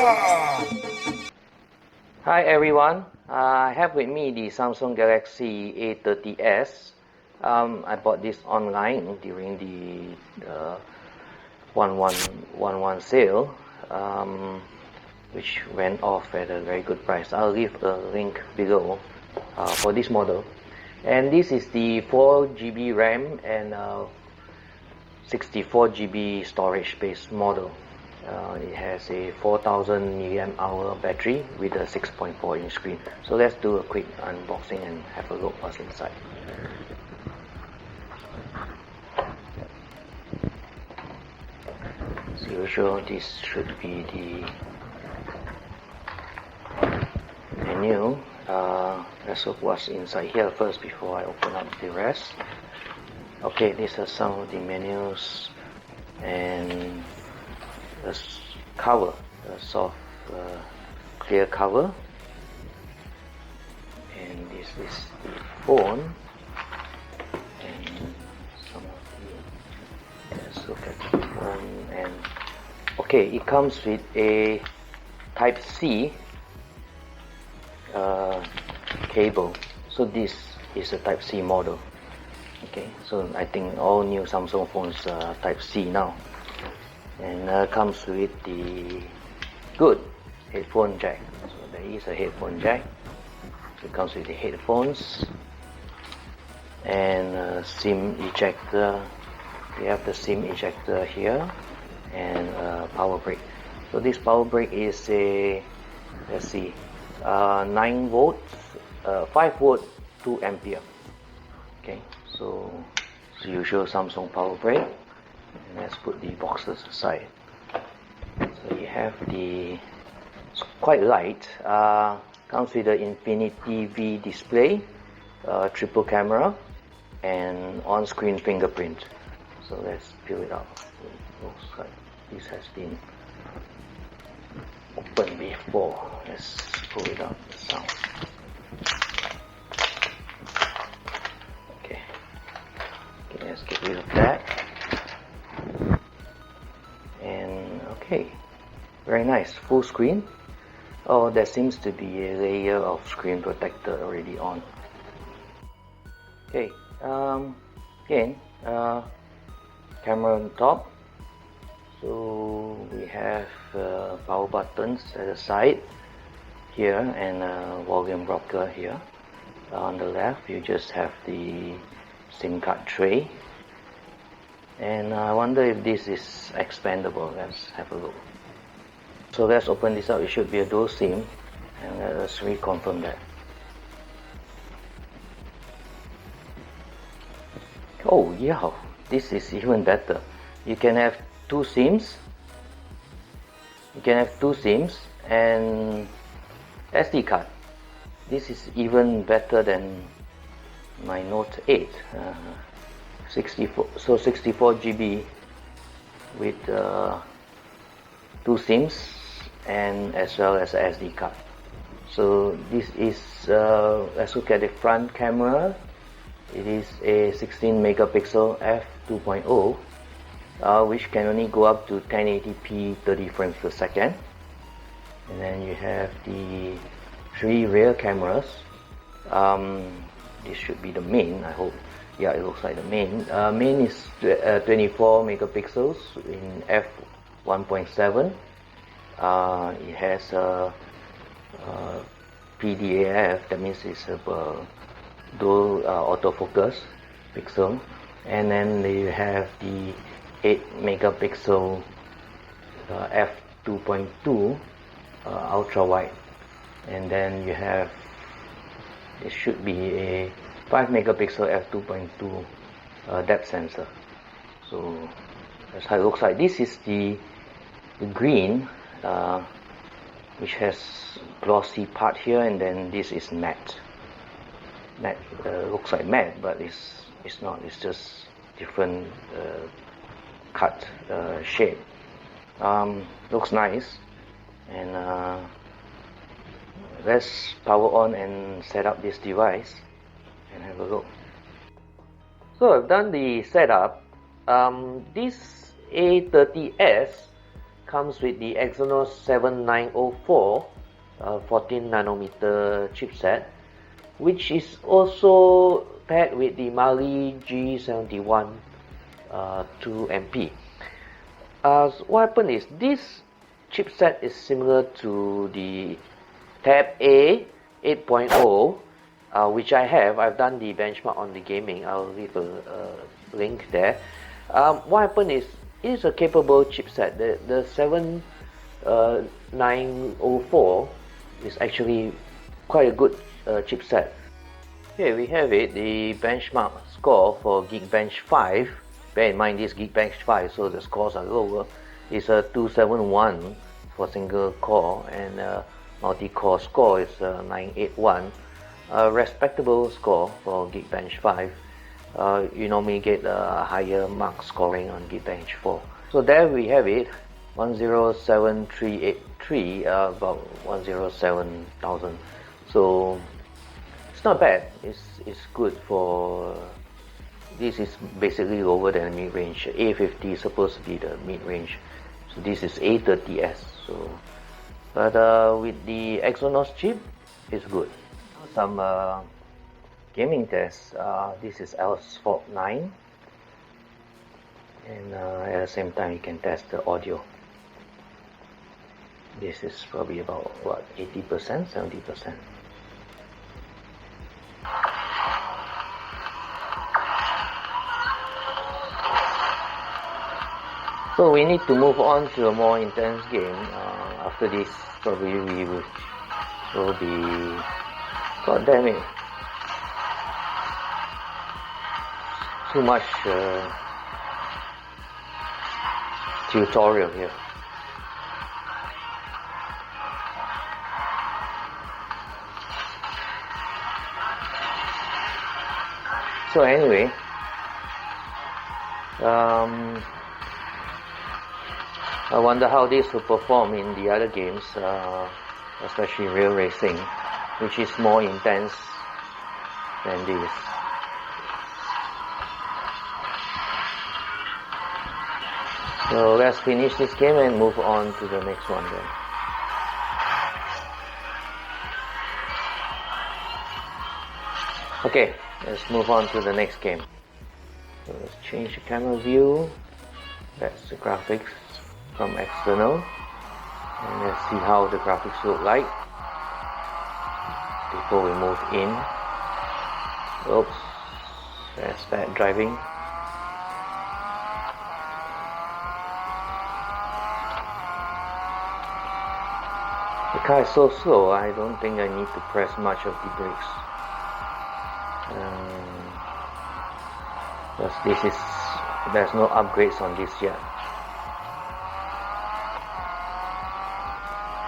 Hi everyone, I have with me the Samsung Galaxy A30s. I bought this online during the 1111 sale, which went off at a very good price. I'll leave a link below for this model. And this is the 4GB RAM and 64GB storage based model. It has a 4000 mAh battery with a 6.4-inch screen. So let's do a quick unboxing and have a look what's inside. As usual, this should be the menu. Let's look what's inside here first before I open up the rest. Okay, these are some of the menus and the cover, the soft clear cover, and this is the phone, and some of the, let's look at the phone. And okay, it comes with a Type-C cable, so this is a Type-C model. Okay, so I think all new Samsung phones are Type-C now. And comes with the good headphone jack. So there is a headphone jack. It comes with the headphones and SIM ejector. We have the SIM ejector here and power brick. So this power brick is a, let's see, 9 volts, 5 volt, 2 ampere. Okay, so it's the usual Samsung power brick. And let's put the boxes aside. So you have the, it's quite light, comes with the Infinity V display, triple camera, and on-screen fingerprint. So let's peel it out. It looks like this has been opened before. Let's pull it out, the sound. Okay, let's get rid of that. Okay, very nice, full screen. Oh, there seems to be a layer of screen protector already on. Okay, again, camera on top. So we have power buttons at the side here and a volume rocker here. On the left, you just have the SIM card tray. And I wonder if this is expandable. Let's have a look. So let's open this up. It should be a dual SIM, and let's reconfirm that. Oh yeah, this is even better. You can have two SIMs. You can have two SIMs and SD card. This is even better than my Note 8. 64 GB with two SIMs and as well as a SD card. So this is, let's look at the front camera. It is a 16 megapixel f2.0, which can only go up to 1080p 30 frames per second. And then you have the 3 rear cameras. This should be the main, I hope. Yeah, it looks like the main. Main is 24 megapixels in f1.7. It has a PDAF, that means it's a dual autofocus pixel. And then you have the 8 megapixel f2.2 ultra wide. And then you have, it should be a 5 megapixel f2.2 depth sensor. So that's how it looks like. This is the green, which has glossy part here, and then this is matte. Matte looks like matte, but it's not. It's just different cut shape. Looks nice. And let's power on and set up this device and have a look. So I've done the setup. This A30s comes with the Exynos 7904 14 nanometer chipset, which is also paired with the Mali G71 2MP. What happened is this chipset is similar to the Tab A 8.0, which I've done the benchmark on the gaming. I'll leave a link there. What happened is, it is a capable chipset. The 7904 is actually quite a good chipset. Here we have it, the benchmark score for Geekbench 5. Bear in mind this Geekbench 5, so the scores are lower. It's a 271 for single core, and multi-core score is 981. A respectable score for Geekbench 5. You normally get a higher mark scoring on Geekbench 4. So there we have it, 107383, about 107,000. So it's not bad. It's good for. This is basically lower than mid-range. A50 is supposed to be the mid-range. So this is A30s. So, but with the Exynos chip, it's good. Some gaming tests. This is Asphalt 9, and at the same time you can test the audio. This is probably about what, 80%, 70%. So we need to move on to a more intense game. After this, probably we will be. God damn it! Too much tutorial here. So anyway, I wonder how this will perform in the other games, especially real racing, which is more intense than this. So let's finish this game and move on to the next one then. Okay, let's move on to the next game. So let's change the camera view. That's the graphics from external. And let's see how the graphics look like before we move in. Oops, that's bad driving. The car is so slow, I don't think I need to press much of the brakes. Because there's no upgrades on this yet.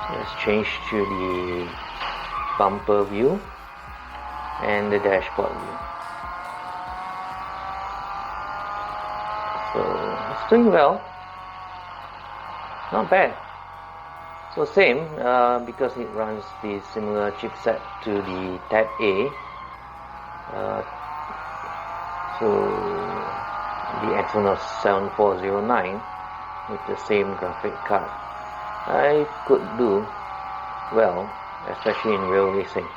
So let's change to the bumper view and the dashboard view. So it's doing well. Not bad. So same, because it runs the similar chipset to the Tab A. So the Exynos 7409 with the same graphic card, I could do well, especially in real racing.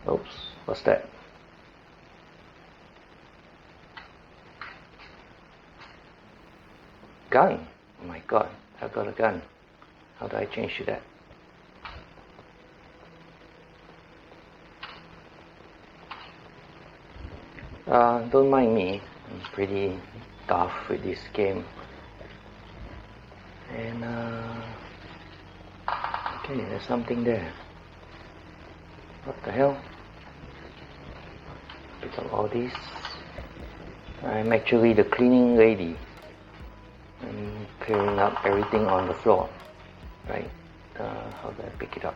Oops, what's that? Gun! Oh my god, I've got a gun. How do I change to that? Don't mind me, I'm pretty tough with this game. And okay, there's something there. What the hell? Pick up all these. I'm actually the cleaning lady. I'm clearing up everything on the floor. Right? How do I pick it up?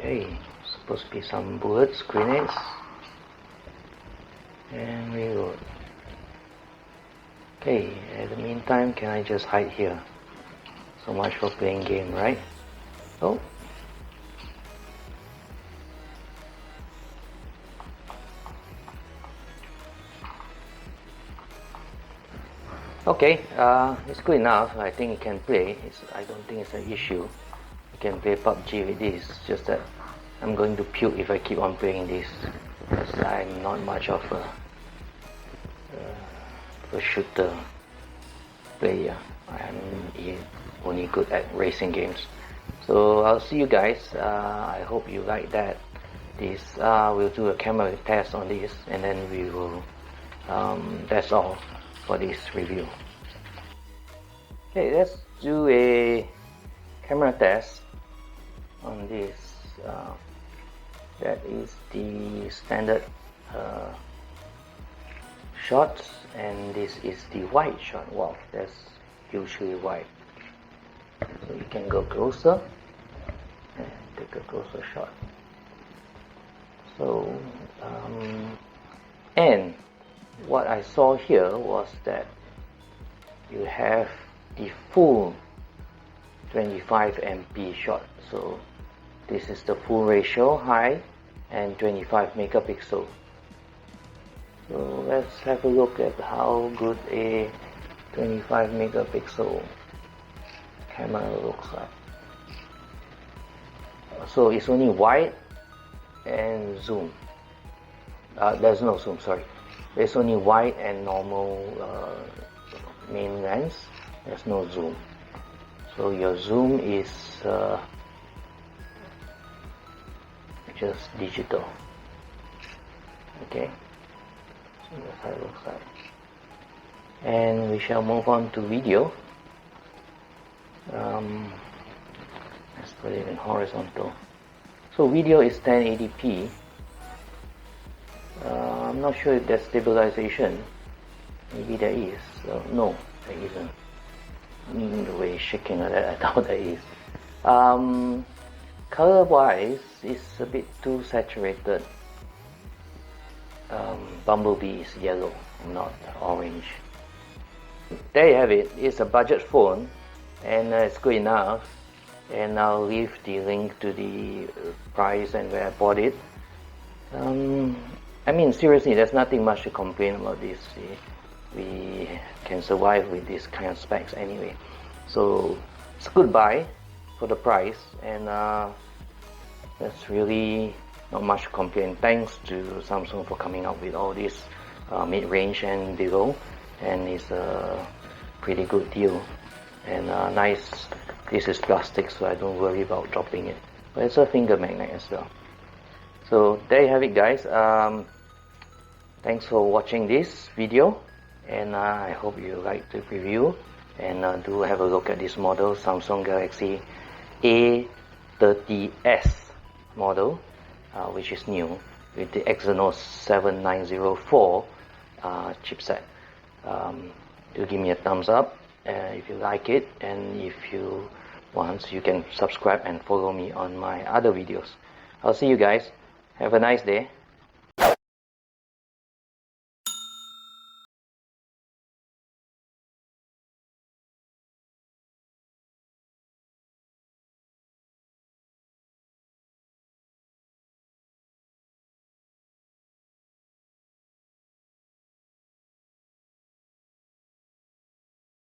Okay, supposed to be some bullets, grenades, and reload. Okay, at the meantime, can I just hide here? So much for playing game, right? Oh. Okay, it's good enough. I think it can play. I don't think it's an issue. You can play PUBG with this. Just that I'm going to puke if I keep on playing this, because I'm not much of a shooter player. I'm only good at racing games. So I'll see you guys. I hope you like that. We'll do a camera test on this, and then we will. That's all for this review. Okay, let's do a camera test on this. That is the standard shots, and this is the wide shot. Wow, that's usually wide. So you can go closer and take a closer shot. So, and what I saw here was that you have the full 25 MP shot. So this is the full ratio, high, and 25 megapixel. So let's have a look at how good a 25 megapixel camera looks like. So it's only wide and zoom. There's no zoom, sorry. There's only wide and normal main lens. There's no zoom. So your zoom is just digital. Okay, so that's how it looks like. And we shall move on to video. Let's put it in horizontal. So video is 1080p. I'm not sure if there's stabilization. Maybe there is. No, there isn't. The way it's shaking like that, I doubt there is. Color wise, it's a bit too saturated. Bumblebee is yellow, not orange. There you have it. It's a budget phone, and it's good enough. And I'll leave the link to the price and where I bought it. I mean, seriously, there's nothing much to complain about this. We can survive with this kind of specs anyway. So it's a good buy for the price, and that's really not much to complain. Thanks to Samsung for coming up with all this mid-range and below, and it's a pretty good deal. And nice. This is plastic, so I don't worry about dropping it. But it's a finger magnet as well. So there you have it, guys. Thanks for watching this video, and I hope you like the review. And do have a look at this model, Samsung Galaxy A30s model, which is new with the Exynos 7904 chipset. Do give me a thumbs up if you like it, and if you want, you can subscribe and follow me on my other videos. I'll see you guys. Have a nice day.